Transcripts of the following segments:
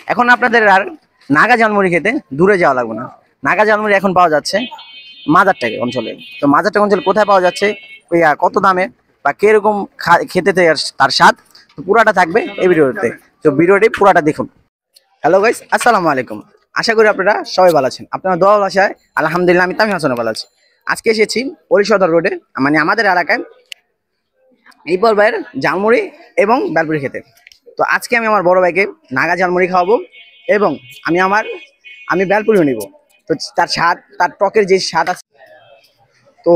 এখন আপনাদের আর নাগা ঝালমুড়ি খেতে দূরে যাওয়া লাগবে না। নাগা ঝালমুড়ি এখন পাওয়া যাচ্ছে মাজারটেক অঞ্চলে। তো মাজারটেক অঞ্চলে কোথায় পাওয়া যাচ্ছে, কত দামে বা কিরকম খেতে তার স্বাদ, তো পুরাটা থাকবে এই ভিডিওতে। তো ভিডিওটি পুরাটা দেখুন। হ্যালো গাইস, আসসালামু আলাইকুম। আশা করি আপনারা সবাই ভালো আছেন। আপনারা দোয়া ভাষায় আলহামদুলিল্লাহ, আমি তামিম হাসান ভালো আছি। আজকে এসেছি পরিসদর রোডে, মানে আমাদের এলাকায়, ইকবাল ভাইয়ের ঝালমুড়ি এবং বেলপুরি খেতে। তো আজকে আমি আমার বড় ভাইকে নাগা ঝালমুড়ি খাওয়াবো এবং আমি বেলপুরিও নিব। তো তার স্বাদ, তার টকের যে স্বাদ আছে। তো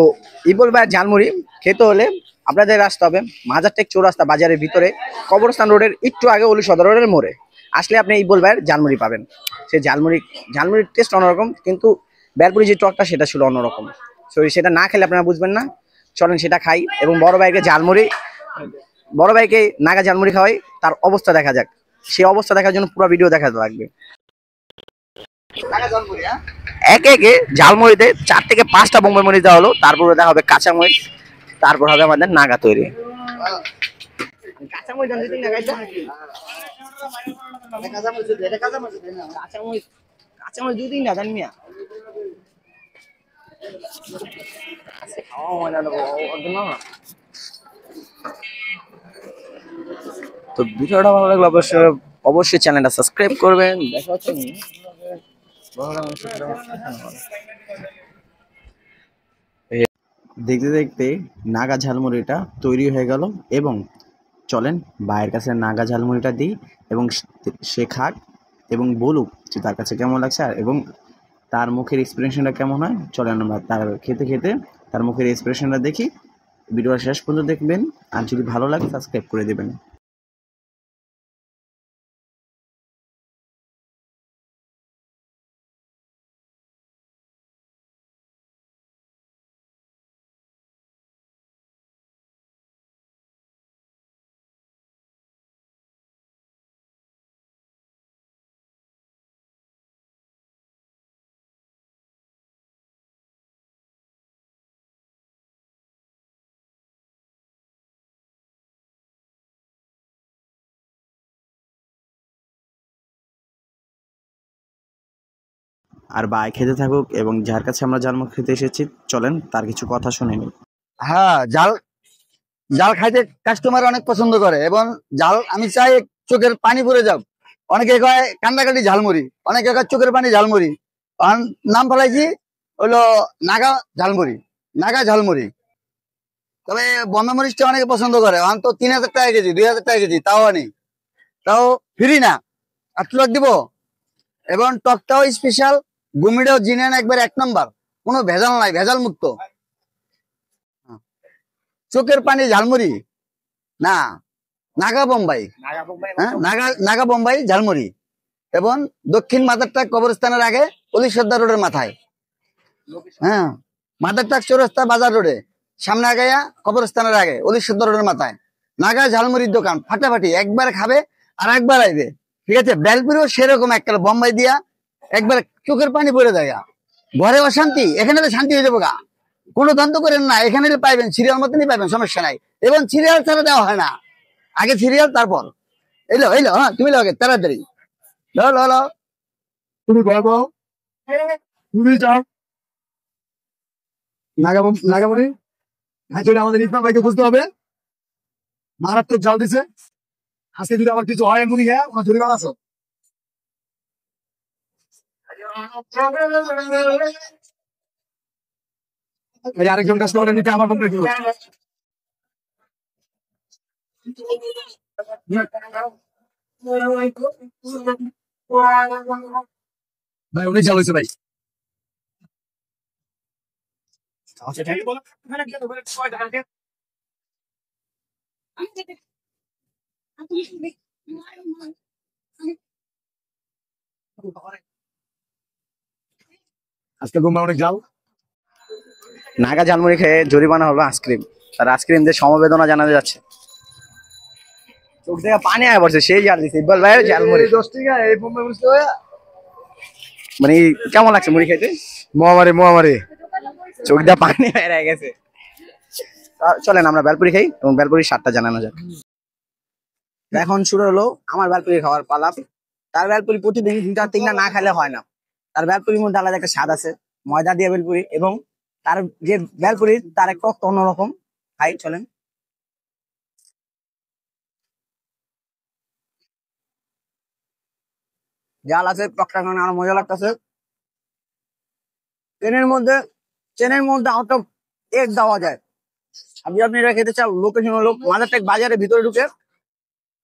ইকবাল ভাইয়ের ঝালমুড়ি খেতে হলে আপনাদের আসতে হবে মাজারটেক চৌরাস্তা বাজারের ভিতরে, কবরস্থান রোডের একটু আগে অলি সদর রোডের মোড়ে আসলে আপনি ইকবাল ভাইয়ের ঝালমুড়ি পাবেন। সেই ঝালমুড়ির টেস্ট অন্যরকম, কিন্তু বেলপুরি যে টকটা সেটা ছিল অন্যরকম। সো সেটা না খেলে আপনারা বুঝবেন না। চলেন সেটা খাই এবং বড় ভাইকে নাগা ঝালমুড়ি খাওয়াই, তার অবস্থা দেখা যাক। সেই অবস্থা দেখার জন্য পুরো ভিডিও দেখাতে লাগবে। একে একে ঝালমুড়িতে 4 থেকে 5টা বোম্বাই মরিচ দেওয়া হলো, তারপরে দেখা হবে কাঁচামরিচ, তারপর হবে আমাদের নাগা তৈরি। তো ভিডিওটা ভালো লাগলে অবশ্যই চ্যানেলটা সাবস্ক্রাইব করবেন। দেখা হচ্ছে দেখতে দেখতে নাগা ঝালমুড়িটা তৈরি হয়ে গেল এবং চলেন ভাইয়ের কাছে নাগা ঝালমুড়িটা দিই এবং সে খাক এবং বলুক যে তার কাছে কেমন লাগছে এবং তার মুখের এক্সপ্রেশনটা কেমন হয়। চলেন আমরা তার খেতে খেতে তার মুখের এক্সপ্রেশনটা দেখি। ভিডিওটা শেষ পর্যন্ত দেখবেন, আর যদি ভালো লাগে সাবস্ক্রাইব করে দেবেন। আর ভাই খেতে থাকুক এবং যার কাছে আমরা ঝালমুড়ি খেতে এসেছি চলেন তার কিছু কথা শুনে নিই। হ্যাঁ, জাল জাল খাইতে কাস্টমার অনেক পছন্দ করে এবং জাল আমি চাই চোখের পানি পড়ে যাও। অনেকে কয় কান্দাকাটি ঝালমুড়ি, অনেকে কয় চোখের পানি ঝালমুড়ি। নাম ফেলাইছি হলো নাগা ঝালমুড়ি। নাগা ঝালমুড়ি, তবে বোম্বে মরিচটা অনেকে পছন্দ করে। তো 3000 টাকা কেজি, 2000 টাকা কেজি, তাও আনি, তাও ফ্রি না, 8 লাখ দিব। এবং টকটাও স্পেশাল, গুমিটাও জিনেন একবার 1 নম্বর, কোনো ভেজাল নাই, ভেজাল মুক্ত। চোখের পানি ঝালমুড়ি না, নাগা বোম্বাই। হ্যাঁ, নাগা বোম্বাই ঝালমুড়ি। এবং দক্ষিণ মাদারটাক কবরস্থানের আগে অলি সর্দার রোডের মাথায়। হ্যাঁ, মাদারটাক চৌরাস্তা বাজার রোডে সামনে আগাইয়া কবরস্থানের আগে অলি সর্দার রোডের মাথায় নাগা ঝালমুড়ির দোকান। ফাটাফাটি একবার খাবে আর একবার আইবে। ঠিক আছে, বেলপুরিও সেরকম একটা বোম্বাই দিয়া একবার চোখের পানি পড়ে দেয়। ঘরে অশান্তি, এখানে তো শান্তি হয়ে যাবো গা। কোনো দ্বন্দ্ব করেন না, এখানে পাইবেন সিরিয়াল মতনই পাইবেন, সমস্যা নাই। এবং সিরিয়াল ছাড়া দেওয়া হয় না, আগে সিরিয়াল তারপর এলো। হ্যাঁ, তুমি লাগে তাড়াতাড়ি লো তুমি বলবো তুমি যাও নাগামণি। আমাদের ইসলাম ভাইকে বুঝতে হবে, মারাত্মক জাল দিছে। আজকে যদি আমার কিছু হয় এমনি, হ্যাঁ ওনার জরিমানা আছে। আরেকজন কাস্টমার নিতে আমার ফোন রেখে ভাই, অনেক জাল হয়েছে ভাই। আজকে ঘুমা অনেক জাল। নাগা ঝালমুড়ি খেয়ে জরিমানা হলো আইসক্রিম। তার আইসক্রিম দিয়ে সমবেদনা জানাতে যাচ্ছে। চোখ থেকে পানি আয় পড়ছে, সেই জাল দিচ্ছে ইকবাল ভাইয়ের ঝালমুড়ি। 10 টাকা এই বোম্বাই মরিচ। মানে কেমন লাগছে মুড়ি খেতে? মহামারী চোখ দিয়ে পানি বেরিয়ে গেছে। চলেন আমরা বেলপুরি খাই এবং বেলপুরির স্বাদটা জানানো যাক। এখন শুরু হলো আমার বেলপুরি খাওয়ার পালা। তার ভেলপুরি প্রতিদিন 2-3টা না খেলে হয় না। তার ভেলপুরির মধ্যে আলাদা একটা স্বাদ আছে, ময়দা দিয়ে ভেলপুরি, এবং তার যে ভেলপুরি তার একটা অন্যরকম। খাই চলেন। জাল আছে, টকটা কারণে আরো মজা লাগতেছে। ট্রেনের মধ্যে আউট অফ এগ দেওয়া যায়। আপনি এটা খেতে চান, লোকেশন হলো মাদারটেক বাজারের ভিতরে ঢুকে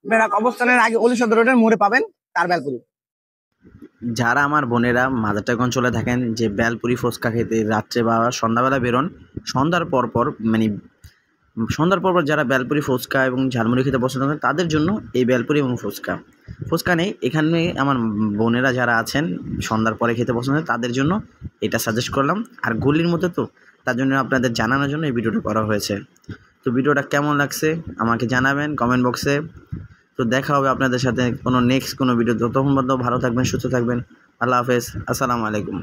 মেরাক অবস্থানের আগে অলিসদ রোডের মোড়ে পাবেন তার ভেলপুরি। যারা আমার বোনেরা মাদারটেক অঞ্চলে থাকেন, যে বেলপুরি ফুচকা খেতে রাত্রে বা সন্ধ্যাবেলা বেরোন, সন্ধ্যার পরপর যারা বেলপুরি ফুচকা এবং ঝালমুড়ি খেতে পছন্দ করেন তাদের জন্য এই বেলপুরি এবং ফুচকা নেই এখানে। আমার বোনেরা যারা আছেন সন্ধ্যার পরে খেতে পছন্দ করেন তাদের জন্য এটা সাজেস্ট করলাম। আর গলির মধ্যে তো তার জন্য আপনাদের জানানোর জন্য এই ভিডিওটা করা হয়েছে। তো ভিডিওটা কেমন লাগছে আমাকে জানাবেন কমেন্ট বক্সে। তো দেখা হবে আপনাদের সাথে কোনো নেক্সট কোনো ভিডিও। ততক্ষণ পর্যন্ত ভালো থাকবেন, সুস্থ থাকবেন। আল্লাহ হাফেজ, আসসালামু আলাইকুম।